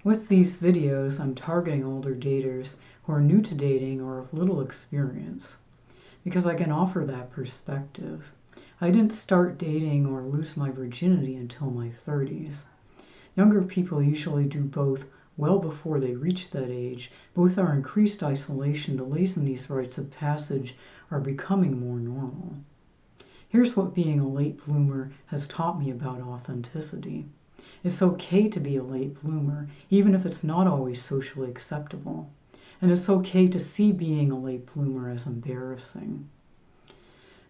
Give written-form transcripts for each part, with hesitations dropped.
With these videos, I'm targeting older daters who are new to dating or have little experience, because I can offer that perspective. I didn't start dating or lose my virginity until my 30s. Younger people usually do both well before they reach that age, but with our increased isolation, delays in these rites of passage are becoming more normal. Here's what being a late bloomer has taught me about authenticity. It's okay to be a late bloomer, even if it's not always socially acceptable. And it's okay to see being a late bloomer as embarrassing.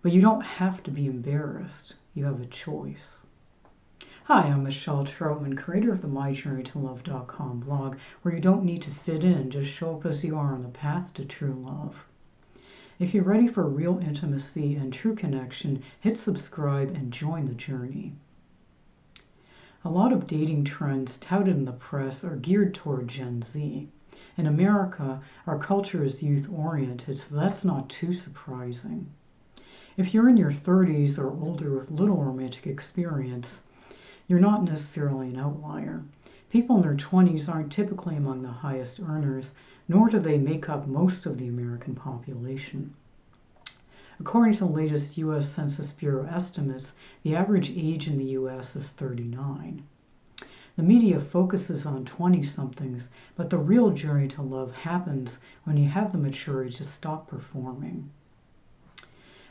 But you don't have to be embarrassed. You have a choice. Hi, I'm Michelle Troutman, creator of the MyJourneyToLove.com blog, where you don't need to fit in, just show up as you are on the path to true love. If you're ready for real intimacy and true connection, hit subscribe and join the journey. A lot of dating trends touted in the press are geared toward Gen Z. In America, our culture is youth-oriented, so that's not too surprising. If you're in your 30s or older with little romantic experience, you're not necessarily an outlier. People in their 20s aren't typically among the highest earners, nor do they make up most of the American population. According to the latest U.S. Census Bureau estimates, the average age in the U.S. is 39. The media focuses on 20-somethings, but the real journey to love happens when you have the maturity to stop performing.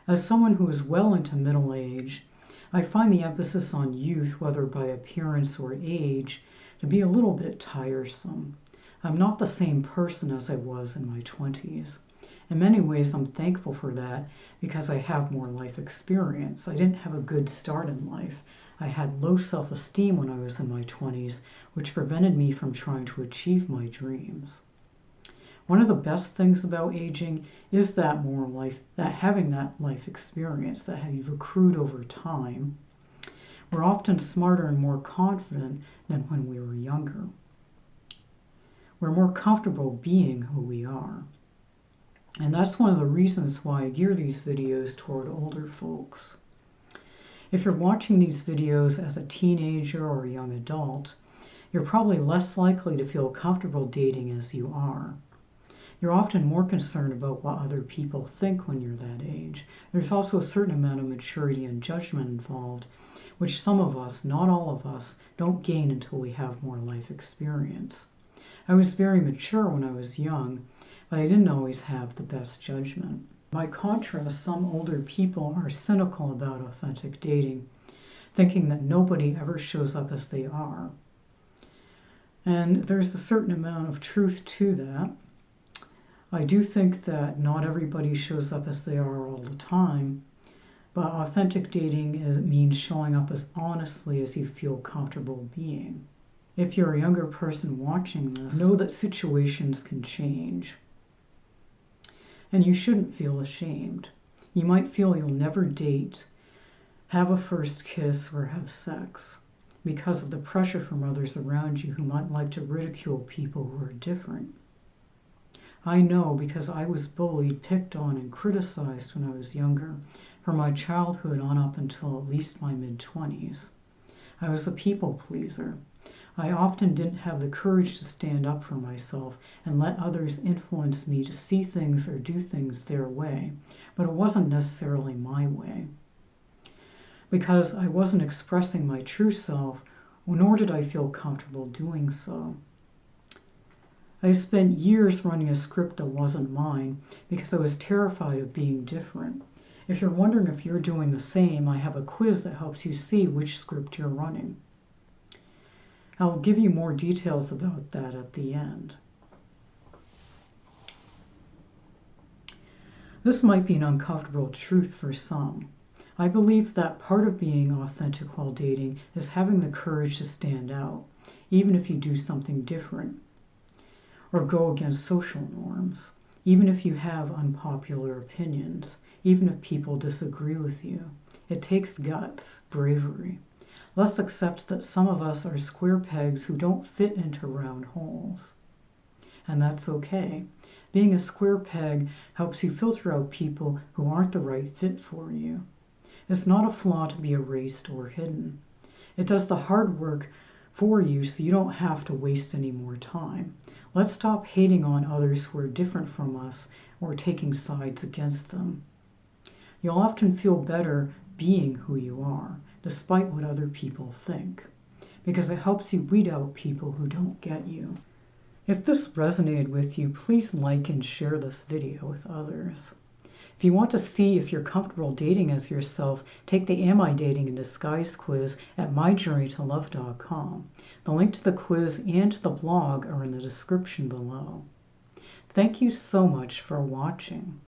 As someone who is well into middle age, I find the emphasis on youth, whether by appearance or age, to be a little bit tiresome. I'm not the same person as I was in my 20s. In many ways, I'm thankful for that because I have more life experience. I didn't have a good start in life. I had low self-esteem when I was in my 20s, which prevented me from trying to achieve my dreams. One of the best things about aging is that having that life experience that you've accrued over time. We're often smarter and more confident than when we were younger. We're more comfortable being who we are. And that's one of the reasons why I gear these videos toward older folks. If you're watching these videos as a teenager or a young adult, you're probably less likely to feel comfortable dating as you are. You're often more concerned about what other people think when you're that age. There's also a certain amount of maturity and judgment involved, which some of us, not all of us, don't gain until we have more life experience. I was very mature when I was young, but I didn't always have the best judgment. By contrast, some older people are cynical about authentic dating, thinking that nobody ever shows up as they are. And there's a certain amount of truth to that. I do think that not everybody shows up as they are all the time, but authentic dating means showing up as honestly as you feel comfortable being. If you're a younger person watching this, know that situations can change. And you shouldn't feel ashamed. You might feel you'll never date, have a first kiss, or have sex because of the pressure from others around you who might like to ridicule people who are different. I know because I was bullied, picked on, and criticized when I was younger, from my childhood on up until at least my mid-20s. I was a people pleaser. I often didn't have the courage to stand up for myself and let others influence me to see things or do things their way, but it wasn't necessarily my way. Because I wasn't expressing my true self, nor did I feel comfortable doing so. I spent years running a script that wasn't mine because I was terrified of being different. If you're wondering if you're doing the same, I have a quiz that helps you see which script you're running. I'll give you more details about that at the end. This might be an uncomfortable truth for some. I believe that part of being authentic while dating is having the courage to stand out, even if you do something different, or go against social norms, even if you have unpopular opinions, even if people disagree with you. It takes guts, bravery. Let's accept that some of us are square pegs who don't fit into round holes. And that's okay. Being a square peg helps you filter out people who aren't the right fit for you. It's not a flaw to be erased or hidden. It does the hard work for you so you don't have to waste any more time. Let's stop hating on others who are different from us or taking sides against them. You'll often feel better being who you are, despite what other people think, because it helps you weed out people who don't get you. If this resonated with you, please like and share this video with others. If you want to see if you're comfortable dating as yourself, take the Am I Dating in Disguise quiz at myjourneytolove.com. The link to the quiz and to the blog are in the description below. Thank you so much for watching.